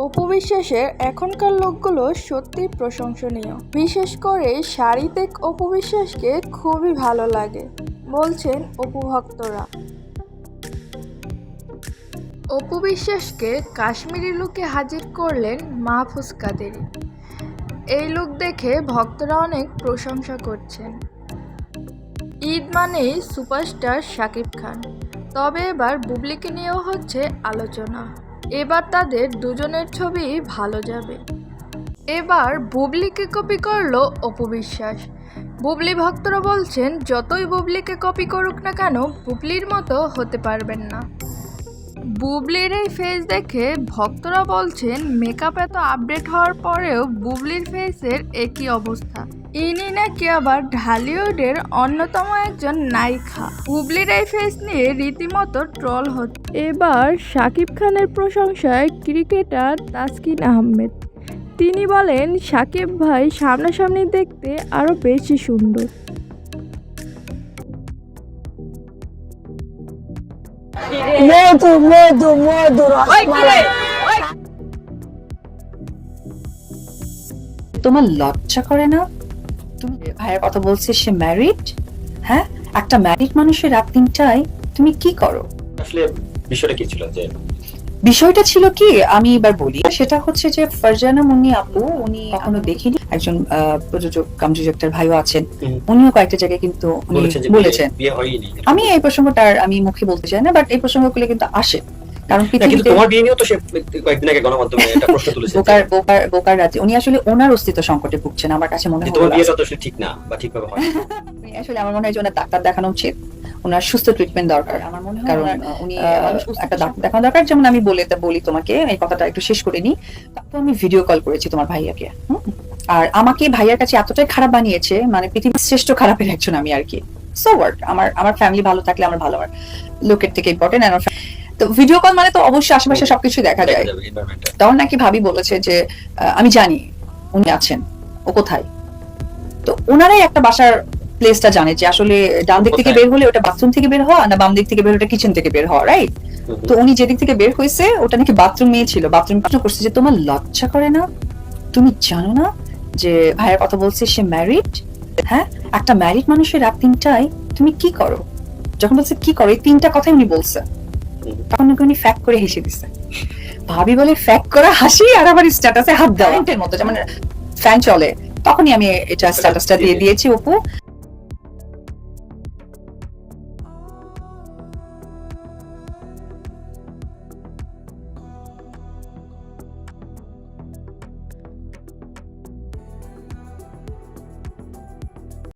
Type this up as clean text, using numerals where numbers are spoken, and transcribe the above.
অপু বিশ্বাসের এখনকার লোকগুলো সত্যিই প্রশংসনীয়। বিশেষ করে শাড়িতে অপু বিশ্বাসকে খুবই ভালো লাগে বলছেন অপু ভক্তরা। অপু বিশ্বাসকে কাশ্মীরি লুকে হাজির করলেন মাহফুজ কাদেরী। এই লুক দেখে ভক্তরা অনেক প্রশংসা করছেন। ঈদ মানেই সুপারস্টার শাকিব খান, তবে এবার বুবলিকে নিয়েও হচ্ছে আলোচনা। এবার তাদের দুজনের ছবি ভালো যাবে। এবার বুবলিকে কপি করলো অপু বিশ্বাস। বুবলি ভক্তরা বলছেন যতই বুবলিকে কপি করুক না কেন বুবলির মতো হতে পারবেন না। বুবলির এই ফেস দেখে ভক্তরা বলছেন মেকআপ এত আপডেট হওয়ার পরেও বুবলির ফেসের একই অবস্থা। ইনি নাকি আবার ঢালিউডের অন্যতম একজন নায়িকা। বুবলির এই ফেস নিয়ে রীতিমতো ট্রল হচ্ছে। এবার শাকিব খানের প্রশংসায় ক্রিকেটার তাসকিন আহমেদ। তিনি বলেন শাকিব ভাই সামনাসামনি দেখতে আরো বেশি সুন্দর। তোমার লজ্জা করে না? তুমি ভাইয়ের কথা বলছে, সে ম্যারিড। হ্যাঁ, একটা ম্যারিড মানুষের রাত ৩টায় তুমি কি করো? আসলে বিষয়টা কি ছিল যে বিষয়টা ছিল কি আমি এবার বলি, সেটা হচ্ছে যে ফারজানা মুন্নি আপু, উনি কখনো দেখিনি, একজন প্রযোজক কাম ডিরেক্টর ভাইও আছেন, উনিও কয়েকটা জায়গায় কিন্তু বলেছেন বিয়ে হয়নি। আমি এই প্রসঙ্গটার আমি মুখে বলতে চাই না, বাট এই প্রসঙ্গগুলো কিন্তু আসে, কারণ কিন্তু তোমার বিয়ে নিয়েও তো সে কয়েকদিন আগে গণমাধ্যমে একটা প্রশ্ন তুলেছে। বোকার রাজ্যে উনি আসলে ওনার অস্তিত্ব সংকটে ভুগছেন আমার কাছে মনে হয়। তোমার বিয়েটা তো ঠিক না বা ঠিকভাবে হয় আসলে আমার মনে হয় যে ওনার ডাক্তার দেখানো উচিত, ওনার সুস্থ ট্রিটমেন্ট দরকার আমার মনে হয়, কারণ উনি একটা ডাক্তার দেখানো দরকার। যেমন আমি বলি তোমাকে এই কথাটা একটু শেষ করে নি। তো আমি ভিডিও কল করেছি তোমার ভাইয়াকে, আর আমাকে ভাইয়ার কাছে এতটাই খারাপ বানিয়েছে, মানে পৃথিবীর শ্রেষ্ঠ খারাপের একজন আমি আর কি। সো হোয়াট, আমার ফ্যামিলি ভালো থাকলে আমার ভালো, আর লোকের থেকে ইম্পর্টেন্ট। তো ভিডিও কল মানে তো অবশ্যই আশেপাশে সবকিছু দেখা যায়। তখন নাকি ভাবি বলেছে যে আমি জানি উনি আছেন, ও কোথায়। তো ওনারাই একটা বাসার প্লেসটা জানে, যে আসলে ডান দিক থেকে বের হলে ওটা বাথরুম থেকে বের হওয়া, না বাম দিক থেকে বের হলে কিচেন থেকে বের হওয়া, রাইট? তো উনি যেদিক থেকে বের হয়েছে ওটা নাকি বাথরুমে ছিল। বাথরুম প্রশ্ন করছে যে তোমার লজ্জা করে না? তুমি জানো না যে ভাইয়ের কথা বলছে সে ম্যারিড। হ্যাঁ, একটা ম্যারিড মানুষের রাত 3টায় তুমি কি করো? যখন বলছে কি করো, এই 3টা কথাই উনি বলছে, তখন উনি ফ্যাক করে হেসে দিছে। ভাবি বলে ফ্যাক করা হাসি, আর আবার স্ট্যাটাসে হাত দেওয়া মতো, যেমন ফ্যান চলে, তখনই আমি এটা স্ট্যাটাসটা দিয়ে দিয়েছি অপু।